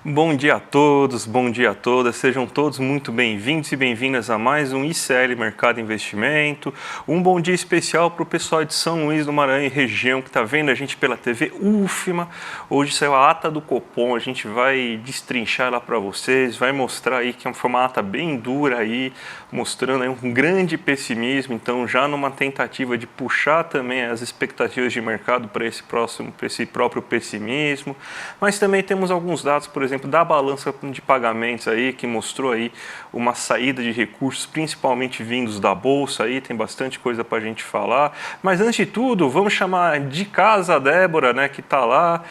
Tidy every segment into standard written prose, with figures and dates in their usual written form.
Bom dia a todos, bom dia a todas, sejam todos muito bem-vindos e bem-vindas a mais um ICL Mercado Investimento. Um bom dia especial para o pessoal de São Luís do Maranhão e região que está vendo a gente pela TV UFMA. Hoje saiu a ata do Copom, a gente vai destrinchar lá para vocês, vai mostrar aí que foi uma ata bem dura aí, mostrando aí um grande pessimismo, então já numa tentativa de puxar também as expectativas de mercado para esse próprio pessimismo. Mas também temos alguns dados, por exemplo, da balança de pagamentos aí, que mostrou aí uma saída de recursos, principalmente vindos da Bolsa aí, tem bastante coisa para a gente falar. Mas antes de tudo, vamos chamar de casa a Débora, né, que está lá.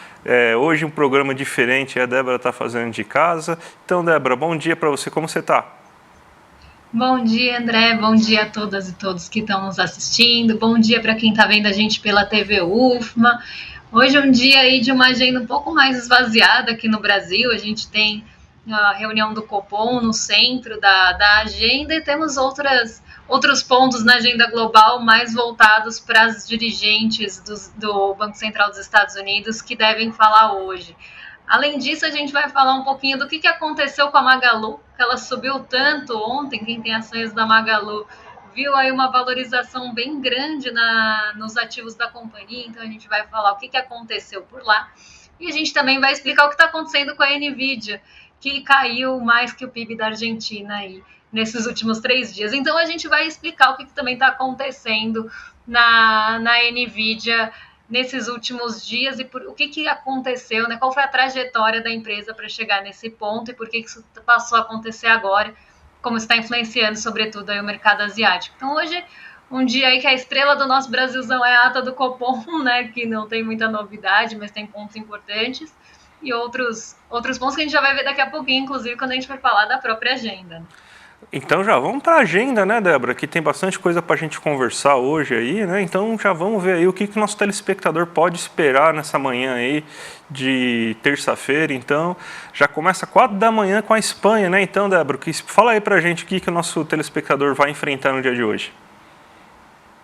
Hoje um programa diferente, a Débora está fazendo de casa. Então, Débora, bom dia para você, como você está? Bom dia, André. Bom dia a todas e todos que estão nos assistindo. Bom dia para quem está vendo a gente pela TV UFMA. Hoje é um dia aí de uma agenda um pouco mais esvaziada aqui no Brasil. A gente tem a reunião do Copom no centro da agenda e temos outros pontos na agenda global mais voltados para as dirigentes do Banco Central dos Estados Unidos que devem falar hoje. Além disso, a gente vai falar um pouquinho do que aconteceu com a Magalu, que ela subiu tanto ontem. Quem tem ações da Magalu viu aí uma valorização bem grande nos ativos da companhia, então a gente vai falar o que aconteceu por lá. E a gente também vai explicar o que está acontecendo com a Nvidia, que caiu mais que o PIB da Argentina aí nesses últimos 3 dias. Então a gente vai explicar o que também está acontecendo na Nvidia nesses últimos dias e o que aconteceu, né? Qual foi a trajetória da empresa para chegar nesse ponto e por que isso passou a acontecer agora, como está influenciando, sobretudo, aí o mercado asiático. Então, hoje, um dia aí que a estrela do nosso Brasilzão é a ata do Copom, né? Que não tem muita novidade, mas tem pontos importantes e outros pontos que a gente já vai ver daqui a pouquinho, inclusive, quando a gente vai falar da própria agenda. Então já vamos para a agenda, né, Débora? Que tem bastante coisa para a gente conversar hoje aí, né? Então já vamos ver aí o que o nosso telespectador pode esperar nessa manhã aí de terça-feira. Então já começa 4 da manhã com a Espanha, né? Então, Débora, fala aí para a gente o que o nosso telespectador vai enfrentar no dia de hoje.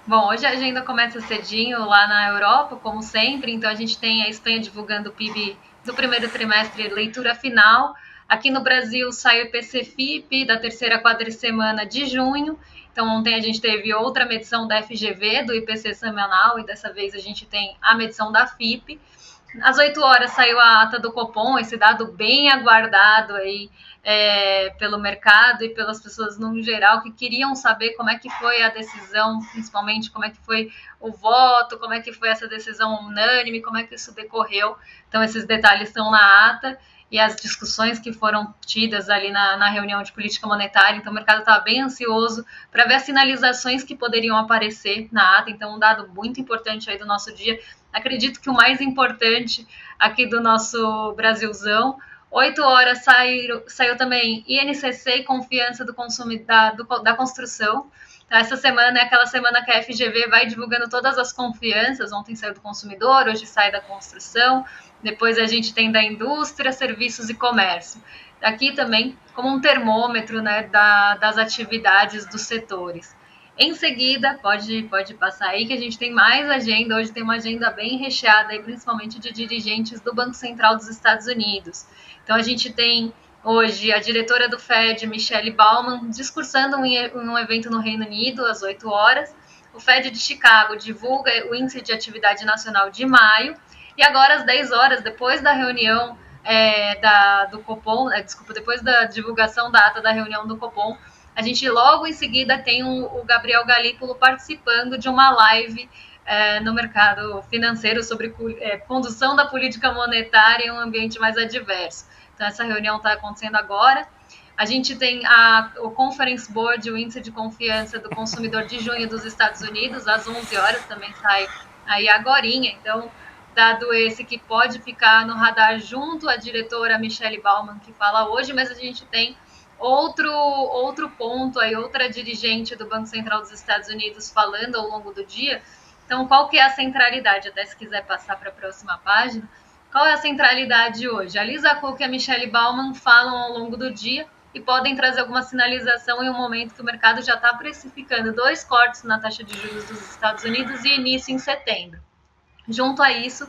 Bom, hoje a agenda começa cedinho lá na Europa, como sempre, então a gente tem a Espanha divulgando o PIB do primeiro trimestre, leitura final. Aqui no Brasil sai o IPC-FIP da terceira quadricemana de junho, então ontem a gente teve outra medição da FGV, do IPC semanal, e dessa vez a gente tem a medição da FIP. Às 8 horas saiu a ata do Copom, esse dado bem aguardado aí pelo mercado e pelas pessoas no geral que queriam saber como é que foi a decisão, principalmente como é que foi o voto, como é que foi essa decisão unânime, como é que isso decorreu. Então, esses detalhes estão na ata e as discussões que foram tidas ali na reunião de política monetária. Então, o mercado estava bem ansioso para ver as sinalizações que poderiam aparecer na ata. Então, um dado muito importante aí do nosso dia. Acredito que o mais importante aqui do nosso Brasilzão. 8 horas saiu também INCC e confiança do consumidor da construção. Então, essa semana é aquela semana que a FGV vai divulgando todas as confianças. Ontem saiu do consumidor, hoje sai da construção. Depois a gente tem da indústria, serviços e comércio. Aqui também como um termômetro, né, das atividades dos setores. Em seguida, pode passar aí que a gente tem mais agenda. Hoje tem uma agenda bem recheada, aí, principalmente de dirigentes do Banco Central dos Estados Unidos. Então, a gente tem hoje a diretora do Fed, Michelle Bowman, discursando em um evento no Reino Unido, às 8 horas. O Fed de Chicago divulga o Índice de Atividade Nacional de maio. E agora, às 10 horas, depois da reunião do Copom, depois da divulgação da ata da reunião do Copom, a gente logo em seguida tem o Gabriel Galípolo participando de uma live no mercado financeiro sobre condução da política monetária em um ambiente mais adverso. Então, essa reunião está acontecendo agora. A gente tem o Conference Board, o Índice de Confiança do Consumidor de junho dos Estados Unidos, às 11 horas, também sai aí agorinha. Então, dado esse que pode ficar no radar junto à diretora Michelle Bowman, que fala hoje, mas a gente tem outro ponto aí, outra dirigente do Banco Central dos Estados Unidos falando ao longo do dia. Então, qual que é a centralidade? Até se quiser passar para a próxima página. Qual é a centralidade hoje? A Lisa Cook e a Michelle Bowman falam ao longo do dia e podem trazer alguma sinalização em um momento que o mercado já está precificando 2 cortes na taxa de juros dos Estados Unidos e início em setembro. Junto a isso,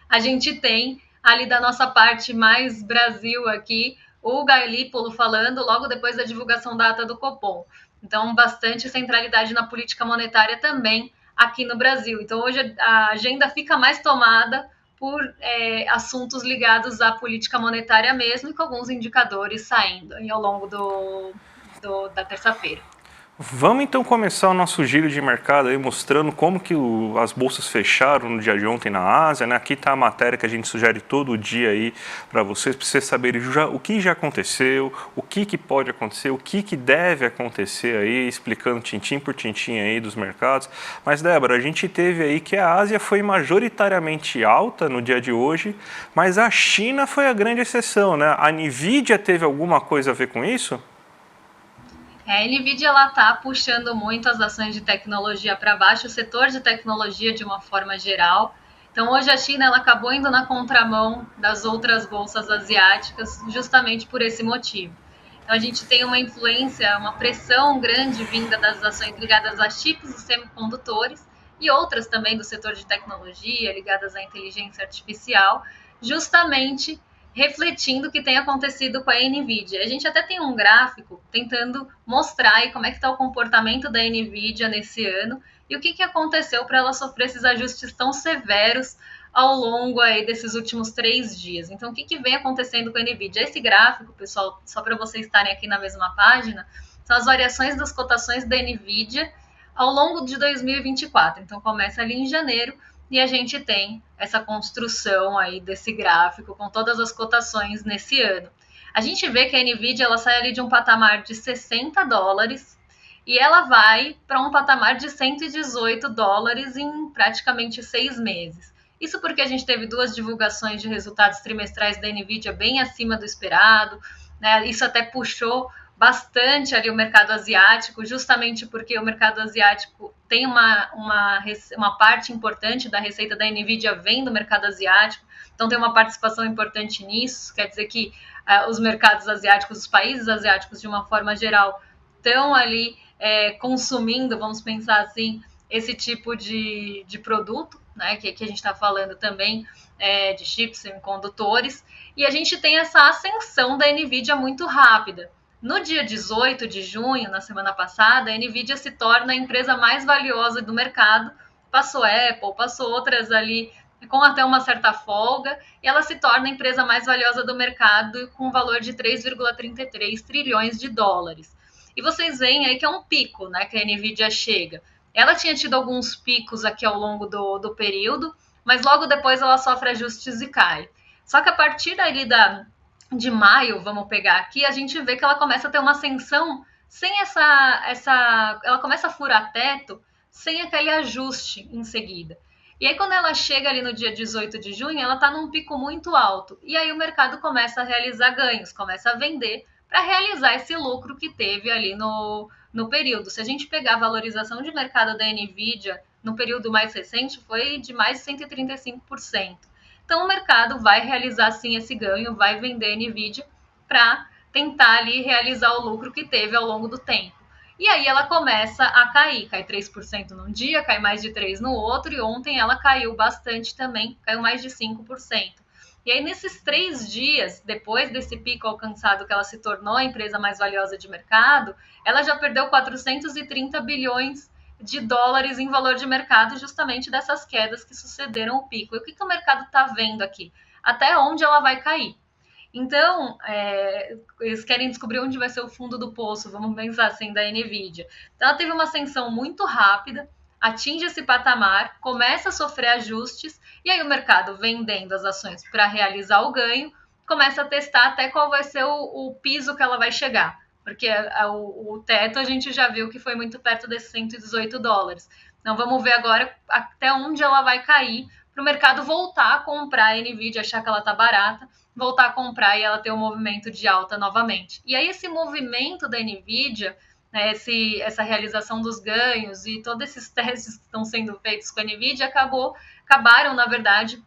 a gente tem ali da nossa parte mais Brasil aqui, o Galípolo falando logo depois da divulgação da ata do Copom. Então, bastante centralidade na política monetária também aqui no Brasil. Então, hoje a agenda fica mais tomada por assuntos ligados à política monetária mesmo, e com alguns indicadores saindo ao longo da terça-feira. Vamos então começar o nosso giro de mercado aí mostrando como que as bolsas fecharam no dia de ontem na Ásia, né? Aqui está a matéria que a gente sugere todo dia aí para vocês saberem o que já aconteceu, o que pode acontecer, o que deve acontecer aí, explicando tintim por tintim aí dos mercados. Mas, Débora, a gente teve aí que a Ásia foi majoritariamente alta no dia de hoje, mas a China foi a grande exceção, né? A Nvidia teve alguma coisa a ver com isso? A Nvidia está puxando muito as ações de tecnologia para baixo, o setor de tecnologia de uma forma geral. Então, hoje a China ela acabou indo na contramão das outras bolsas asiáticas, justamente por esse motivo. Então, a gente tem uma influência, uma pressão grande vinda das ações ligadas a chips e semicondutores, e outras também do setor de tecnologia, ligadas à inteligência artificial, justamente refletindo o que tem acontecido com a Nvidia. A gente até tem um gráfico tentando mostrar aí como é que está o comportamento da Nvidia nesse ano e o que aconteceu para ela sofrer esses ajustes tão severos ao longo aí desses últimos 3 dias. Então, o que vem acontecendo com a Nvidia? Esse gráfico, pessoal, só para vocês estarem aqui na mesma página, são as variações das cotações da Nvidia ao longo de 2024. Então, começa ali em janeiro, e a gente tem essa construção aí desse gráfico com todas as cotações nesse ano. A gente vê que a Nvidia ela sai ali de um patamar de $60 e ela vai para um patamar de $118 em praticamente 6 meses. Isso porque a gente teve 2 divulgações de resultados trimestrais da Nvidia bem acima do esperado, né? Isso até puxou bastante ali o mercado asiático, justamente porque o mercado asiático tem uma parte importante da receita da Nvidia vem do mercado asiático, então tem uma participação importante nisso, quer dizer que os mercados asiáticos, os países asiáticos de uma forma geral, estão ali consumindo, vamos pensar assim, esse tipo de produto, né, que a gente está falando também de chips, semicondutores, e a gente tem essa ascensão da Nvidia muito rápida. No dia 18 de junho, na semana passada, a Nvidia se torna a empresa mais valiosa do mercado, passou Apple, passou outras ali com até uma certa folga, e ela se torna a empresa mais valiosa do mercado com um valor de 3,33 trilhões de dólares. E vocês veem aí que é um pico, né, que a Nvidia chega. Ela tinha tido alguns picos aqui ao longo do período, mas logo depois ela sofre ajustes e cai. Só que a partir ali de maio, vamos pegar aqui, a gente vê que ela começa a ter uma ascensão sem ela começa a furar teto sem aquele ajuste em seguida. E aí, quando ela chega ali no dia 18 de junho, ela está num pico muito alto. E aí o mercado começa a realizar ganhos, começa a vender para realizar esse lucro que teve ali no período. Se a gente pegar a valorização de mercado da Nvidia no período mais recente, foi de mais de 135%. Então, o mercado vai realizar, sim, esse ganho, vai vender a Nvidia para tentar ali realizar o lucro que teve ao longo do tempo. E aí ela começa a cair, cai 3% num dia, cai mais de 3% no outro, e ontem ela caiu bastante também, caiu mais de 5%. E aí, nesses 3 dias, depois desse pico alcançado que ela se tornou a empresa mais valiosa de mercado, ela já perdeu 430 bilhões de dólares em valor de mercado, justamente dessas quedas que sucederam o pico. E o que o mercado está vendo aqui? Até onde ela vai cair? Então, eles querem descobrir onde vai ser o fundo do poço, vamos pensar assim, da Nvidia. Então, ela teve uma ascensão muito rápida, atinge esse patamar, começa a sofrer ajustes, e aí o mercado, vendendo as ações para realizar o ganho, começa a testar até qual vai ser o piso que ela vai chegar. Porque o teto a gente já viu que foi muito perto desses $118. Então vamos ver agora até onde ela vai cair para o mercado voltar a comprar a Nvidia, achar que ela está barata, voltar a comprar e ela ter um movimento de alta novamente. E aí esse movimento da Nvidia, né, essa realização dos ganhos e todos esses testes que estão sendo feitos com a Nvidia acabaram, na verdade,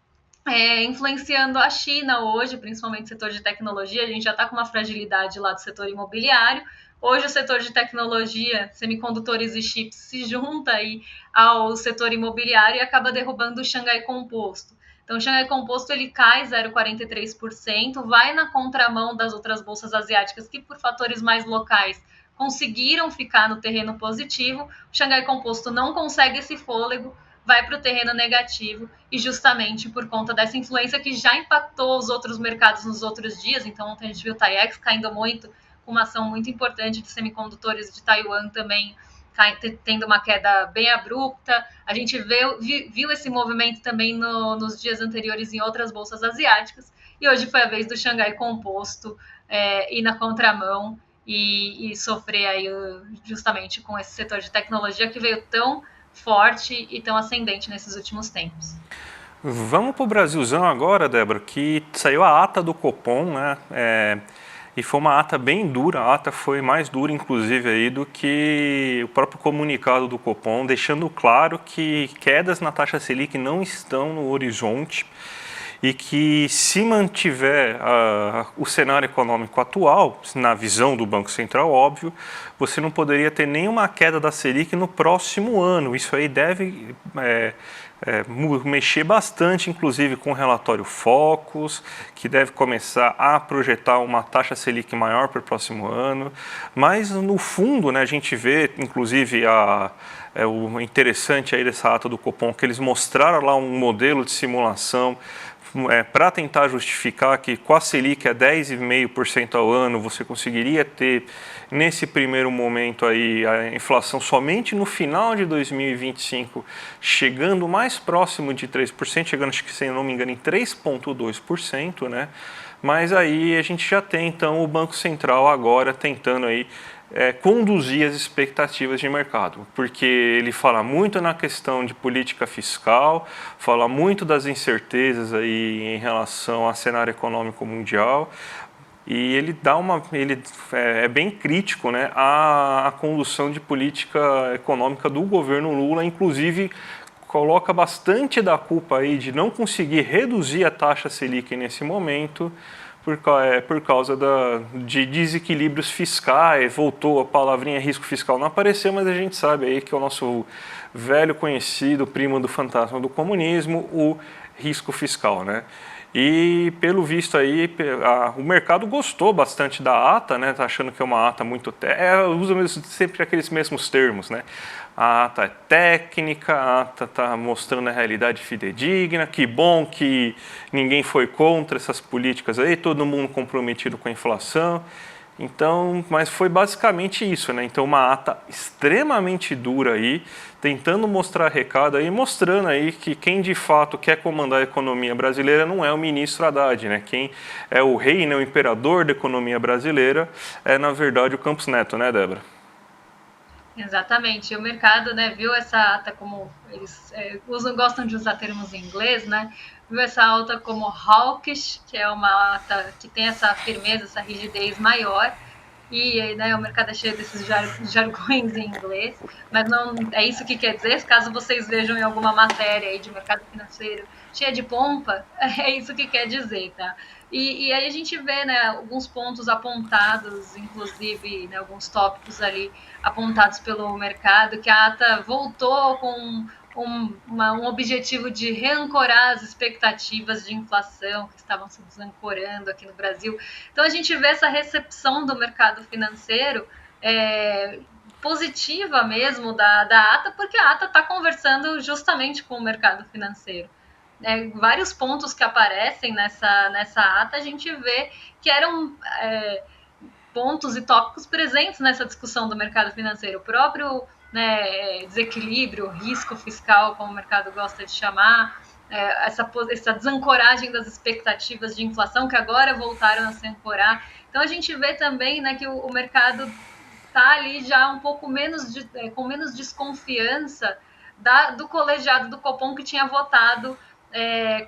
influenciando a China hoje, principalmente o setor de tecnologia. A gente já está com uma fragilidade lá do setor imobiliário. Hoje o setor de tecnologia, semicondutores e chips se junta aí ao setor imobiliário e acaba derrubando o Xangai Composto. Então, o Xangai Composto ele cai 0,43%, vai na contramão das outras bolsas asiáticas que, por fatores mais locais, conseguiram ficar no terreno positivo. O Xangai Composto não consegue esse fôlego, vai para o terreno negativo, e justamente por conta dessa influência que já impactou os outros mercados nos outros dias. Então, ontem a gente viu o TAIEX caindo muito, com uma ação muito importante de semicondutores de Taiwan também tendo uma queda bem abrupta. A gente viu esse movimento também nos dias anteriores em outras bolsas asiáticas, e hoje foi a vez do Xangai Composto ir na contramão e sofrer aí justamente com esse setor de tecnologia que veio tão forte e tão ascendente nesses últimos tempos. Vamos para o Brasilzão agora, Débora, que saiu a ata do Copom, né? E foi uma ata bem dura, a ata foi mais dura, inclusive, aí, do que o próprio comunicado do Copom, deixando claro que quedas na taxa Selic não estão no horizonte e que, se mantiver o cenário econômico atual, na visão do Banco Central, óbvio, você não poderia ter nenhuma queda da Selic no próximo ano. Isso aí deve mexer bastante, inclusive, com o relatório Focus, que deve começar a projetar uma taxa Selic maior para o próximo ano. Mas, no fundo, né, a gente vê, inclusive, o interessante aí dessa ata do Copom, que eles mostraram lá um modelo de simulação para tentar justificar que com a Selic a 10,5% ao ano você conseguiria ter, nesse primeiro momento, aí, a inflação somente no final de 2025 chegando mais próximo de 3%, chegando, acho que, se eu não me engano, em 3,2%, né? Mas aí a gente já tem, então, o Banco Central agora tentando aí conduzir as expectativas de mercado, porque ele fala muito na questão de política fiscal, fala muito das incertezas aí em relação ao cenário econômico mundial, e ele é bem crítico, né, à condução de política econômica do governo Lula, inclusive coloca bastante da culpa aí de não conseguir reduzir a taxa Selic nesse momento, por causa de desequilíbrios fiscais. Voltou a palavrinha risco fiscal, não apareceu, mas a gente sabe aí que é o nosso velho conhecido, primo do fantasma do comunismo, o risco fiscal, né? E, pelo visto aí, o mercado gostou bastante da ata, né? Tá achando que é uma ata muito... usa sempre aqueles mesmos termos, né? A ata é técnica, a ata está mostrando a realidade fidedigna, que bom que ninguém foi contra essas políticas aí, todo mundo comprometido com a inflação. Então, mas foi basicamente isso, né? Então, uma ata extremamente dura aí, tentando mostrar recado aí, mostrando aí que quem de fato quer comandar a economia brasileira não é o ministro Haddad, né? Quem é o rei, né, o imperador da economia brasileira é, na verdade, o Campos Neto, né, Débora? Exatamente. E o mercado, né, viu essa ata como eles gostam de usar termos em inglês, né? Viu essa ata como hawkish, que é uma ata que tem essa firmeza, essa rigidez maior. E, né, o mercado é cheio desses jargões em inglês, mas não é isso que quer dizer. Caso vocês vejam em alguma matéria aí de mercado financeiro cheia de pompa, é isso que quer dizer, tá? E aí a gente vê, né, alguns pontos apontados, inclusive, né, alguns tópicos ali apontados pelo mercado, que a ata voltou com um objetivo de reancorar as expectativas de inflação que estavam se desancorando aqui no Brasil. Então a gente vê essa recepção do mercado financeiro positiva mesmo da ata, porque a ata está conversando justamente com o mercado financeiro. Vários pontos que aparecem nessa ata, a gente vê que eram pontos e tópicos presentes nessa discussão do mercado financeiro. O próprio, né, desequilíbrio, risco fiscal, como o mercado gosta de chamar, essa desancoragem das expectativas de inflação, que agora voltaram a se ancorar. Então, a gente vê também, né, que o mercado está ali já um pouco com menos desconfiança do colegiado do Copom, que tinha votado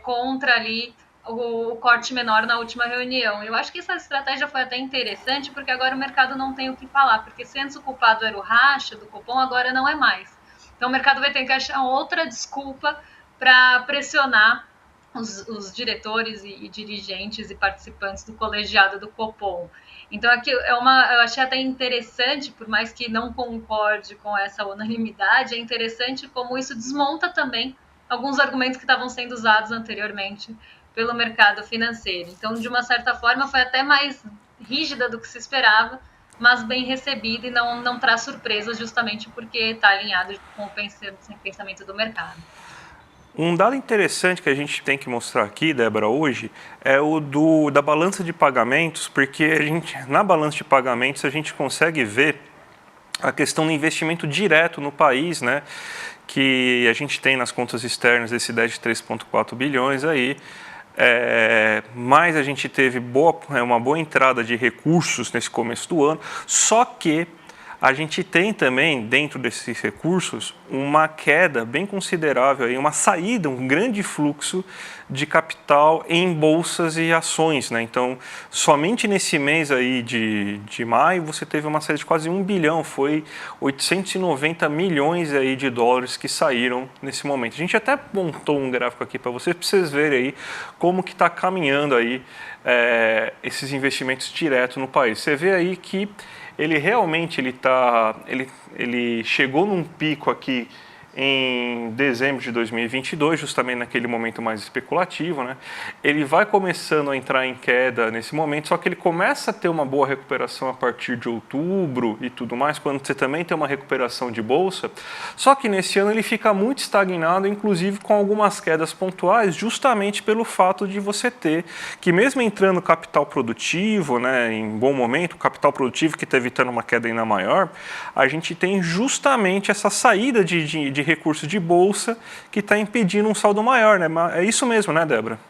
contra ali o corte menor na última reunião. Eu acho que essa estratégia foi até interessante, porque agora o mercado não tem o que falar, porque se antes o culpado era o racha do Copom, agora não é mais. Então o mercado vai ter que achar outra desculpa para pressionar os diretores e dirigentes e participantes do colegiado do Copom. Então aqui eu achei até interessante, por mais que não concorde com essa unanimidade, é interessante como isso desmonta também alguns argumentos que estavam sendo usados anteriormente pelo mercado financeiro. Então, de uma certa forma, foi até mais rígida do que se esperava, mas bem recebida e não traz surpresas justamente porque está alinhado com o pensamento do mercado. Um dado interessante que a gente tem que mostrar aqui, Débora, hoje, é o da balança de pagamentos, porque na balança de pagamentos a gente consegue ver a questão do investimento direto no país, né, que a gente tem nas contas externas esse 10 de 3,4 bilhões aí, mas a gente teve uma boa entrada de recursos nesse começo do ano, só que a gente tem também, dentro desses recursos, uma queda bem considerável, aí, uma saída, um grande fluxo de capital em bolsas e ações, né? Então, somente nesse mês aí de maio, você teve uma saída de quase 1 bilhão, foi 890 milhões aí de dólares que saíram nesse momento. A gente até montou um gráfico aqui para vocês verem aí como que está caminhando aí esses investimentos diretos no país. Você vê aí que ele realmente ele chegou num pico aqui em dezembro de 2022, justamente naquele momento mais especulativo, né? Ele vai começando a entrar em queda nesse momento, só que ele começa a ter uma boa recuperação a partir de outubro e tudo mais, quando você também tem uma recuperação de bolsa. Só que nesse ano ele fica muito estagnado, inclusive com algumas quedas pontuais, justamente pelo fato de você ter que, mesmo entrando capital produtivo, né, em bom momento, capital produtivo que está evitando uma queda ainda maior, a gente tem justamente essa saída de recursos de bolsa que está impedindo um saldo maior, né? É isso mesmo, né, Débora?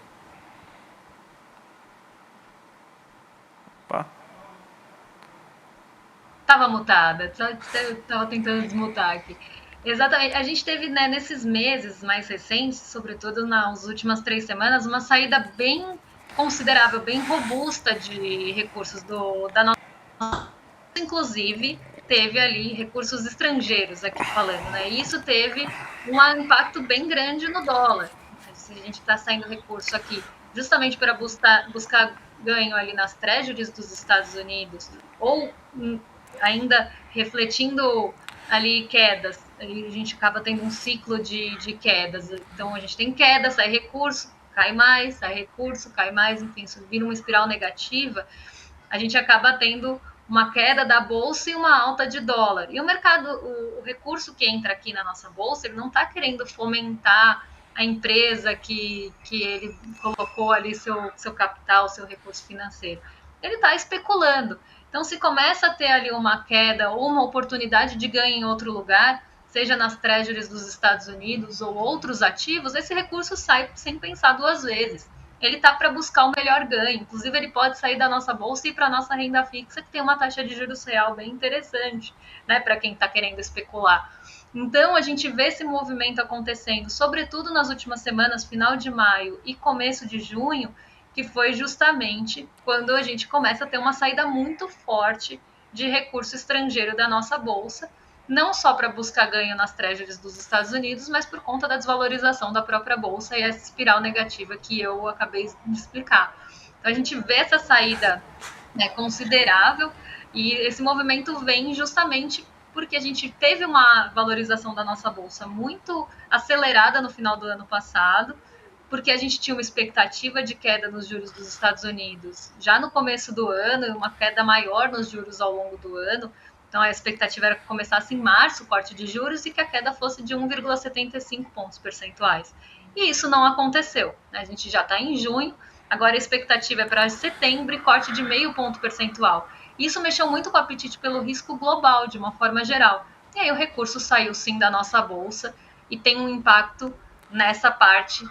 Estava mutada, estava tentando desmutar aqui. Exatamente, a gente teve, né, nesses meses mais recentes, sobretudo nas últimas 3 semanas, uma saída bem considerável, bem robusta de recursos da nossa, inclusive teve ali recursos estrangeiros aqui falando, né? E isso teve um impacto bem grande no dólar. Se a gente está saindo recurso aqui justamente para buscar ganho ali nas treasuries dos Estados Unidos, ou ainda refletindo ali quedas, a gente acaba tendo um ciclo de quedas. Então a gente tem queda, sai recurso, cai mais, sai recurso, cai mais, enfim, subir uma espiral negativa, a gente acaba tendo uma queda da bolsa e uma alta de dólar. E o mercado, o recurso que entra aqui na nossa bolsa, ele não está querendo fomentar a empresa que ele colocou ali seu capital, seu recurso financeiro. Ele está especulando. Então, se começa a ter ali uma queda ou uma oportunidade de ganho em outro lugar, seja nas treasuries dos Estados Unidos ou outros ativos, esse recurso sai sem pensar 2 vezes. Ele está para buscar o melhor ganho. Inclusive, ele pode sair da nossa bolsa e ir para a nossa renda fixa, que tem uma taxa de juros real bem interessante, né, para quem está querendo especular. Então, a gente vê esse movimento acontecendo, sobretudo nas últimas semanas, final de maio e começo de junho, que foi justamente quando a gente começa a ter uma saída muito forte de recurso estrangeiro da nossa bolsa, não só para buscar ganho nas treasuries dos Estados Unidos, mas por conta da desvalorização da própria bolsa e essa espiral negativa que eu acabei de explicar. Então, a gente vê essa saída, né, considerável, e esse movimento vem justamente porque a gente teve uma valorização da nossa bolsa muito acelerada no final do ano passado, porque a gente tinha uma expectativa de queda nos juros dos Estados Unidos já no começo do ano, e uma queda maior nos juros ao longo do ano. Então, a expectativa era que começasse em março o corte de juros e que a queda fosse de 1,75 pontos percentuais. E isso não aconteceu, né? A gente já está em junho, agora a expectativa é para setembro e corte de 0,5 ponto percentual. Isso mexeu muito com o apetite pelo risco global, de uma forma geral. E aí o recurso saiu sim da nossa bolsa e tem um impacto nessa parte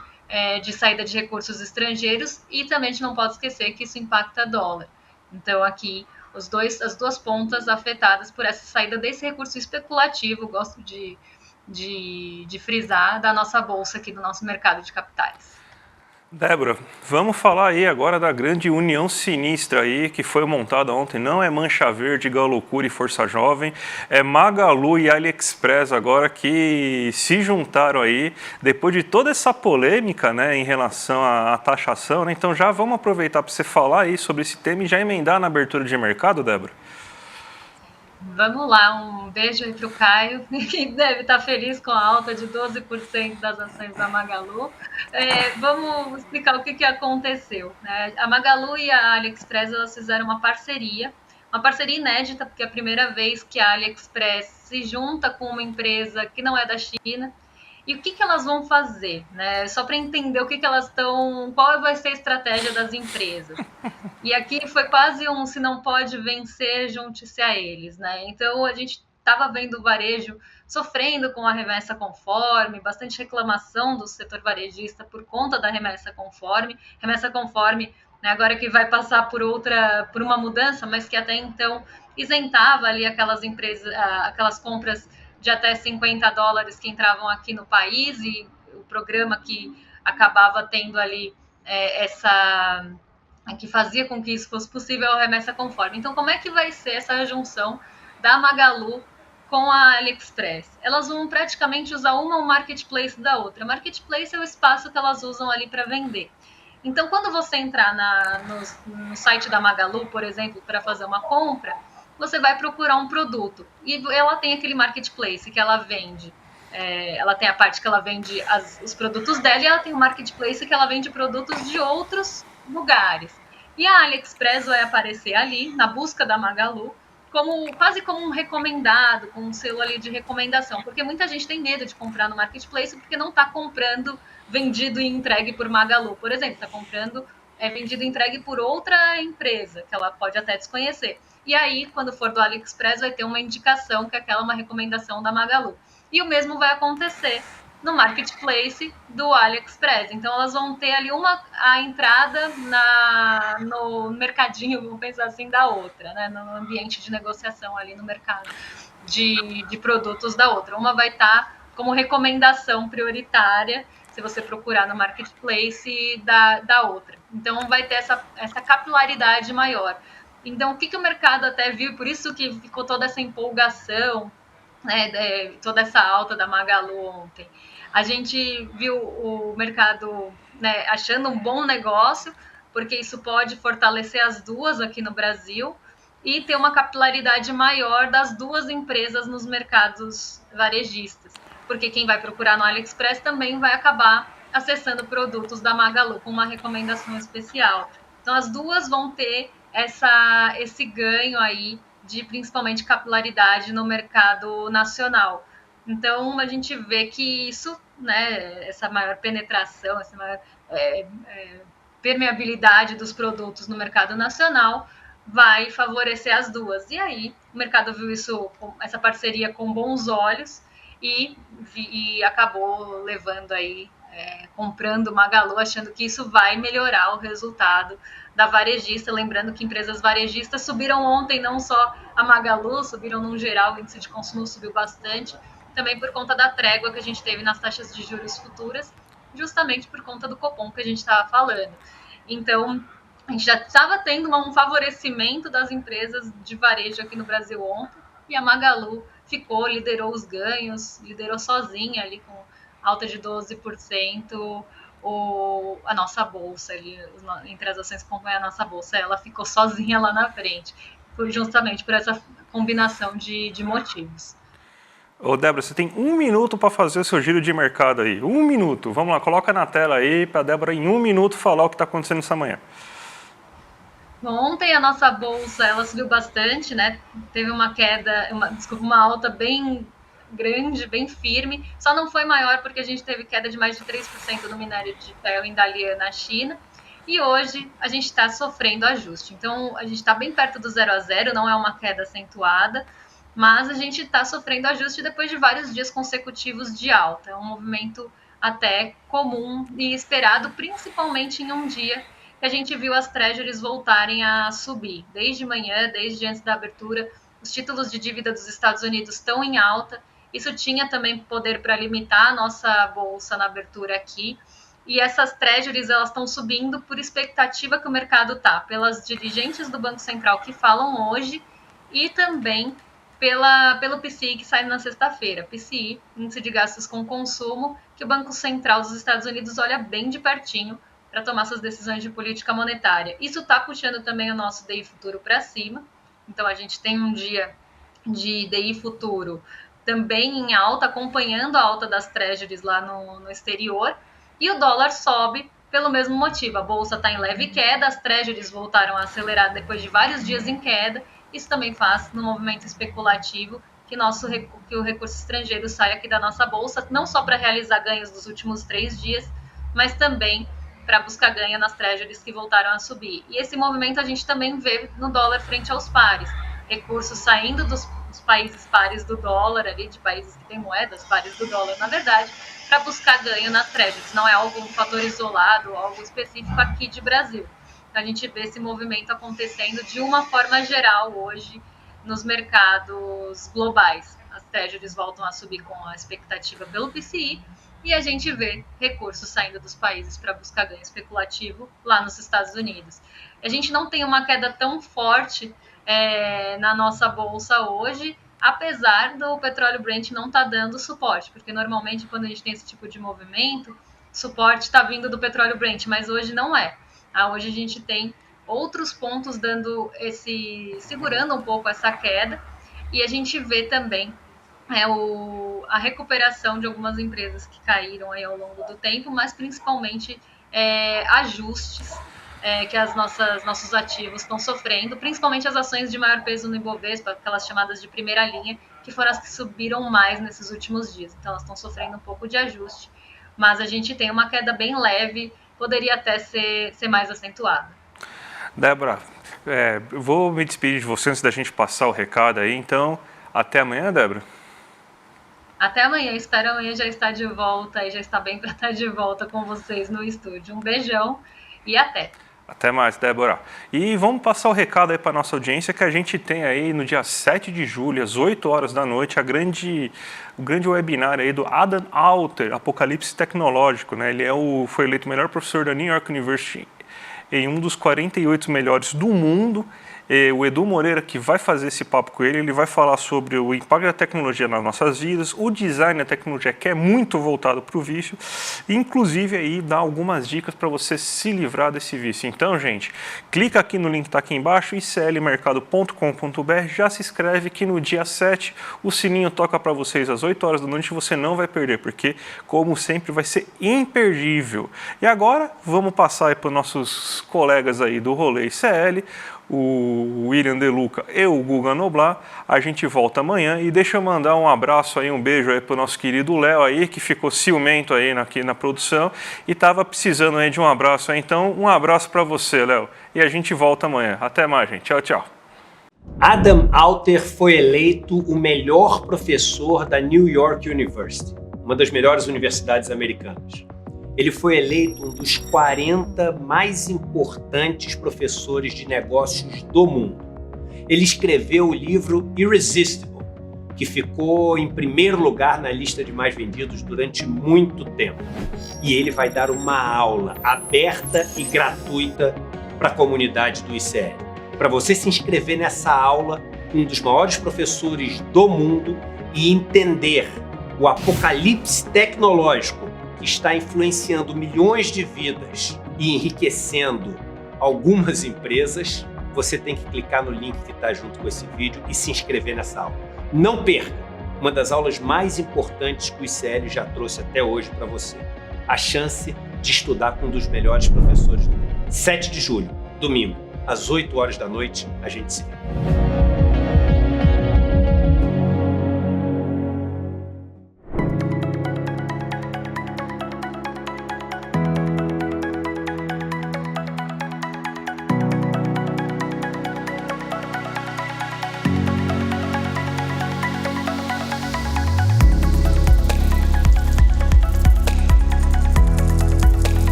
de saída de recursos estrangeiros, e também a gente não pode esquecer que isso impacta dólar. Então, aqui, as 2 pontas afetadas por essa saída desse recurso especulativo, gosto de frisar, da nossa bolsa aqui, do nosso mercado de capitais. Débora, vamos falar aí agora da grande união sinistra aí que foi montada ontem. Não é Mancha Verde, Galocura e Força Jovem, é Magalu e AliExpress agora que se juntaram aí depois de toda essa polêmica, né, em relação à taxação, né? Então já vamos aproveitar para você falar aí sobre esse tema e já emendar na abertura de mercado, Débora? Vamos lá, um beijo aí para o Caio, que deve estar feliz com a alta de 12% das ações da Magalu. Vamos explicar o que aconteceu, né? A Magalu e a AliExpress elas fizeram uma parceria inédita, porque é a primeira vez que a AliExpress se junta com uma empresa que não é da China. E o que elas vão fazer, né? Só para entender o que elas estão, qual vai ser a estratégia das empresas. E aqui foi quase um se não pode vencer, junte-se a eles, né? Então a gente estava vendo o varejo sofrendo com a remessa conforme, bastante reclamação do setor varejista por conta da remessa conforme, né, agora que vai passar por uma mudança, mas que até então isentava ali aquelas empresas, aquelas compras de até US$ 50 que entravam aqui no país e o programa que acabava tendo ali essa que fazia com que isso fosse possível a remessa conforme. Então, como é que vai ser essa junção da Magalu com a AliExpress? Elas vão praticamente usar uma o marketplace da outra. Marketplace é o espaço que elas usam ali para vender. Então, quando você entrar no site da Magalu, por exemplo, para fazer uma compra, você vai procurar um produto e ela tem aquele marketplace que ela vende. Ela tem a parte que ela vende os produtos dela e ela tem o marketplace que ela vende produtos de outros lugares. E a AliExpress vai aparecer ali na busca da Magalu quase como um recomendado, com um selo ali de recomendação, porque muita gente tem medo de comprar no marketplace porque não está comprando vendido e entregue por Magalu, por exemplo, está comprando vendido e entregue por outra empresa que ela pode até desconhecer. E aí, quando for do AliExpress, vai ter uma indicação que aquela é uma recomendação da Magalu. E o mesmo vai acontecer no marketplace do AliExpress. Então elas vão ter ali a entrada no mercadinho, vamos pensar assim, da outra, né? No ambiente de negociação ali no mercado de produtos da outra. Uma vai estar como recomendação prioritária se você procurar no marketplace da outra. Então vai ter essa capilaridade maior. Então o que o mercado até viu, por isso que ficou toda essa empolgação, né, toda essa alta da Magalu ontem. A gente viu o mercado, né, achando um bom negócio, porque isso pode fortalecer as duas aqui no Brasil e ter uma capilaridade maior das duas empresas nos mercados varejistas. Porque quem vai procurar no AliExpress também vai acabar acessando produtos da Magalu com uma recomendação especial. Então as duas vão ter esse ganho aí de principalmente capilaridade no mercado nacional. Então a gente vê que isso, né, essa maior penetração, essa maior permeabilidade dos produtos no mercado nacional vai favorecer as duas. E aí o mercado viu essa parceria com bons olhos e acabou levando aí, comprando Magalu, achando que isso vai melhorar o resultado da varejista. Lembrando que empresas varejistas subiram ontem, não só a Magalu, subiram no geral, o índice de consumo subiu bastante, também por conta da trégua que a gente teve nas taxas de juros futuras, justamente por conta do Copom que a gente estava falando. Então, a gente já estava tendo um favorecimento das empresas de varejo aqui no Brasil ontem, e a Magalu liderou os ganhos, liderou sozinha ali com alta de 12%, a nossa bolsa, ali, entre as ações que acompanham a nossa bolsa, ela ficou sozinha lá na frente, justamente por essa combinação de motivos. Ô, Débora, você tem 1 minuto para fazer o seu giro de mercado aí. 1 minuto. Vamos lá, coloca na tela aí para a Débora em 1 minuto falar o que está acontecendo essa manhã. Ontem a nossa bolsa ela subiu bastante, né? Teve uma queda, uma alta bem grande, bem firme. Só não foi maior porque a gente teve queda de mais de 3% no minério de ferro em Dalian na China. E hoje a gente está sofrendo ajuste. Então a gente está bem perto do 0 a 0, não é uma queda acentuada, mas a gente está sofrendo ajuste depois de vários dias consecutivos de alta. É um movimento até comum e esperado, principalmente em um dia que a gente viu as treasuries voltarem a subir. Desde manhã, desde antes da abertura, os títulos de dívida dos Estados Unidos estão em alta. Isso tinha também poder para limitar a nossa bolsa na abertura aqui. E essas treasuries elas estão subindo por expectativa que o mercado está, pelas dirigentes do Banco Central que falam hoje e também pelo PCI que sai na sexta-feira. PCI, índice de gastos com consumo, que o Banco Central dos Estados Unidos olha bem de pertinho para tomar suas decisões de política monetária. Isso está puxando também o nosso DI futuro para cima. Então a gente tem um dia de DI futuro também em alta, acompanhando a alta das treasuries lá no exterior, e o dólar sobe pelo mesmo motivo. A bolsa está em leve queda, as treasuries voltaram a acelerar depois de vários dias em queda. Isso também faz, no movimento especulativo, que o recurso estrangeiro saia aqui da nossa bolsa, não só para realizar ganhos dos últimos 3 dias, mas também para buscar ganho nas treasuries que voltaram a subir. E esse movimento a gente também vê no dólar frente aos pares. Recursos saindo dos países pares do dólar, ali, de países que têm moedas pares do dólar, na verdade, para buscar ganho nas treasuries. Não é um fator isolado, algo específico aqui de Brasil. Então, a gente vê esse movimento acontecendo de uma forma geral hoje nos mercados globais. As treasuries voltam a subir com a expectativa pelo PCI e a gente vê recursos saindo dos países para buscar ganho especulativo lá nos Estados Unidos. A gente não tem uma queda tão forte na nossa bolsa hoje, apesar do petróleo Brent não estar dando suporte, porque normalmente quando a gente tem esse tipo de movimento, suporte está vindo do petróleo Brent, mas hoje não é. Hoje a gente tem outros pontos segurando um pouco essa queda, e a gente vê também a recuperação de algumas empresas que caíram aí ao longo do tempo, mas principalmente ajustes que nossos ativos estão sofrendo, principalmente as ações de maior peso no Ibovespa, aquelas chamadas de primeira linha, que foram as que subiram mais nesses últimos dias. Então elas estão sofrendo um pouco de ajuste, mas a gente tem uma queda bem leve, poderia até ser mais acentuada. Débora, eu vou me despedir de você antes da gente passar o recado aí, então até amanhã, Débora. Até amanhã, espero amanhã já estar de volta e já está bem para estar de volta com vocês no estúdio. Um beijão e até! Até mais, Débora. E vamos passar o recado aí para a nossa audiência que a gente tem aí no dia 7 de julho, às 8 horas da noite, o grande webinar aí do Adam Alter, Apocalipse Tecnológico, né? Ele foi eleito o melhor professor da New York University em um dos 48 melhores do mundo. O Edu Moreira, que vai fazer esse papo com ele vai falar sobre o impacto da tecnologia nas nossas vidas, o design da tecnologia, que é muito voltado para o vício, inclusive aí dá algumas dicas para você se livrar desse vício. Então, gente, clica aqui no link que está aqui embaixo, iclmercado.com.br, já se inscreve que no dia 7 o sininho toca para vocês às 8 horas da noite, você não vai perder, porque, como sempre, vai ser imperdível. E agora, vamos passar para os nossos colegas aí do Rolê ICL, o William De Luca e o Guga Noblar. A gente volta amanhã e deixa eu mandar um abraço aí, um beijo aí pro nosso querido Léo aí, que ficou ciumento aí aqui na produção e tava precisando aí de um abraço aí. Então, um abraço para você, Léo. E a gente volta amanhã. Até mais, gente. Tchau, tchau. Adam Alter foi eleito o melhor professor da New York University, uma das melhores universidades americanas. Ele foi eleito um dos 40 mais importantes professores de negócios do mundo. Ele escreveu o livro Irresistible, que ficou em primeiro lugar na lista de mais vendidos durante muito tempo. E ele vai dar uma aula aberta e gratuita para a comunidade do ICL. Para você se inscrever nessa aula, um dos maiores professores do mundo, e entender o apocalipse tecnológico que está influenciando milhões de vidas e enriquecendo algumas empresas, você tem que clicar no link que está junto com esse vídeo e se inscrever nessa aula. Não perca! Uma das aulas mais importantes que o ICL já trouxe até hoje para você. A chance de estudar com um dos melhores professores do mundo. 7 de julho, domingo, às 8 horas da noite, a gente se vê.